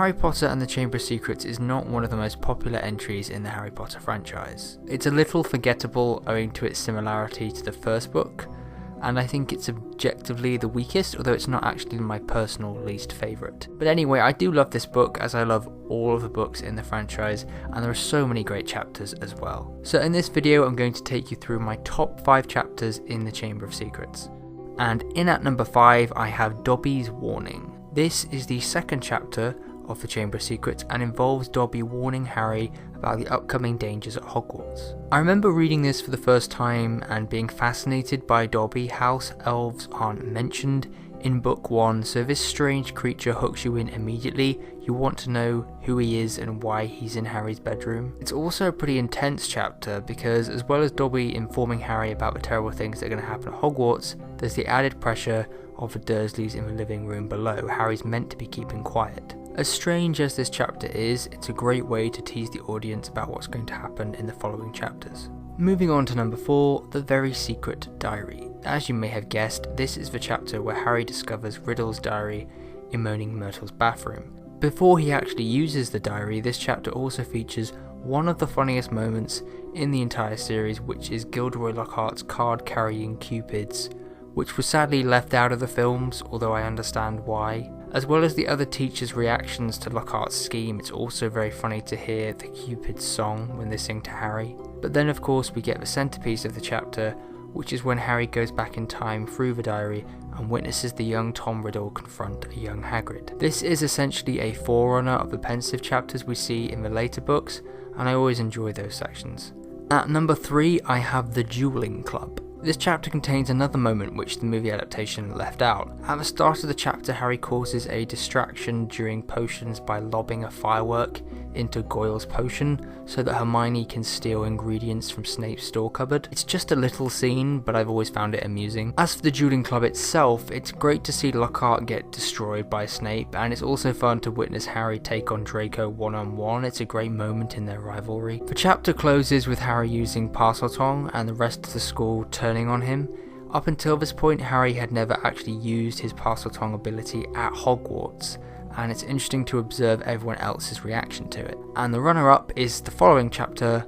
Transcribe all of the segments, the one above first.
Harry Potter and the Chamber of Secrets is not one of the most popular entries in the Harry Potter franchise. It's a little forgettable owing to its similarity to the first book, and I think it's objectively the weakest, although it's not actually my personal least favourite. But anyway, I do love this book, as I love all of the books in the franchise, and there are so many great chapters as well. So in this video I'm going to take you through my top 5 chapters in the Chamber of Secrets. And in at number 5 I have Dobby's Warning. This is the second chapter of the Chamber of Secrets and involves Dobby warning Harry about the upcoming dangers at Hogwarts. I remember reading this for the first time and being fascinated by Dobby. House elves aren't mentioned in book 1, so this strange creature hooks you in immediately. You want to know who he is and why he's in Harry's bedroom. It's also a pretty intense chapter because as well as Dobby informing Harry about the terrible things that are going to happen at Hogwarts, there's the added pressure of the Dursleys in the living room below. Harry's meant to be keeping quiet. As strange as this chapter is, it's a great way to tease the audience about what's going to happen in the following chapters. Moving on to number 4, The Very Secret Diary. As you may have guessed, this is the chapter where Harry discovers Riddle's diary in Moaning Myrtle's bathroom. Before he actually uses the diary, this chapter also features one of the funniest moments in the entire series, which is Gilderoy Lockhart's card-carrying Cupids, which was sadly left out of the films, although I understand why. As well as the other teachers' reactions to Lockhart's scheme, it's also very funny to hear the Cupid's song when they sing to Harry. But then of course we get the centrepiece of the chapter, which is when Harry goes back in time through the diary and witnesses the young Tom Riddle confront a young Hagrid. This is essentially a forerunner of the pensive chapters we see in the later books, and I always enjoy those sections. At number 3 I have the Duelling Club. This chapter contains another moment which the movie adaptation left out. At the start of the chapter, Harry causes a distraction during potions by lobbing a firework into Goyle's potion so that Hermione can steal ingredients from Snape's store cupboard. It's just a little scene, but I've always found it amusing. As for the Duelling Club itself, it's great to see Lockhart get destroyed by Snape, and it's also fun to witness Harry take on Draco one-on-one. It's a great moment in their rivalry. The chapter closes with Harry using Parseltongue and the rest of the school turning on him. Up until this point, Harry had never actually used his Parseltongue ability at Hogwarts, and it's interesting to observe everyone else's reaction to it. And the runner-up is the following chapter,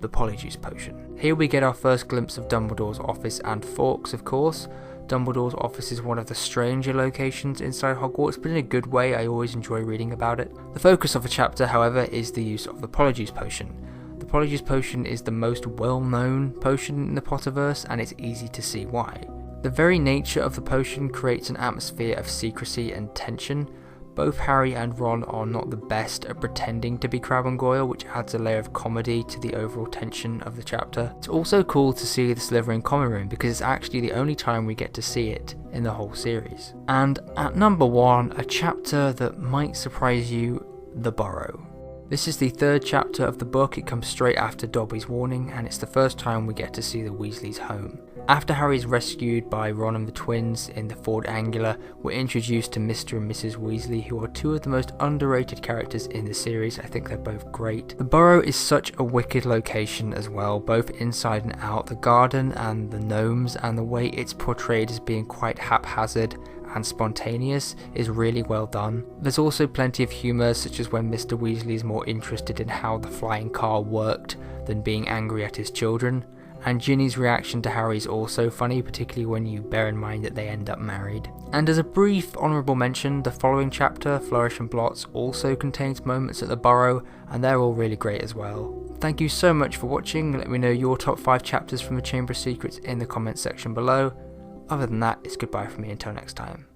the Polyjuice Potion. Here we get our first glimpse of Dumbledore's office and Fawkes, of course. Dumbledore's office is one of the stranger locations inside Hogwarts, but in a good way. I always enjoy reading about it. The focus of the chapter, however, is the use of the Polyjuice Potion. The Polyjuice Potion is the most well-known potion in the Potterverse, and it's easy to see why. The very nature of the potion creates an atmosphere of secrecy and tension. Both Harry and Ron are not the best at pretending to be Crabbe and Goyle, which adds a layer of comedy to the overall tension of the chapter. It's also cool to see the Slytherin common room because it's actually the only time we get to see it in the whole series. And at number 1, a chapter that might surprise you, The Burrow. This is the third chapter of the book. It comes straight after Dobby's Warning, and it's the first time we get to see the Weasleys' home. After Harry is rescued by Ron and the twins in the Ford Angula, we're introduced to Mr. and Mrs. Weasley, who are 2 of the most underrated characters in the series. I think they're both great. The Burrow is such a wicked location as well, both inside and out. The garden and the gnomes and the way it's portrayed as being quite haphazard and spontaneous is really well done. There's also plenty of humour, such as when Mr. Weasley is more interested in how the flying car worked than being angry at his children. And Ginny's reaction to Harry is also funny, particularly when you bear in mind that they end up married. And as a brief honourable mention, the following chapter, Flourish and Blots, also contains moments at the Burrow, and they're all really great as well. Thank you so much for watching. Let me know your top 5 chapters from the Chamber of Secrets in the comments section below. Other than that, it's goodbye from me until next time.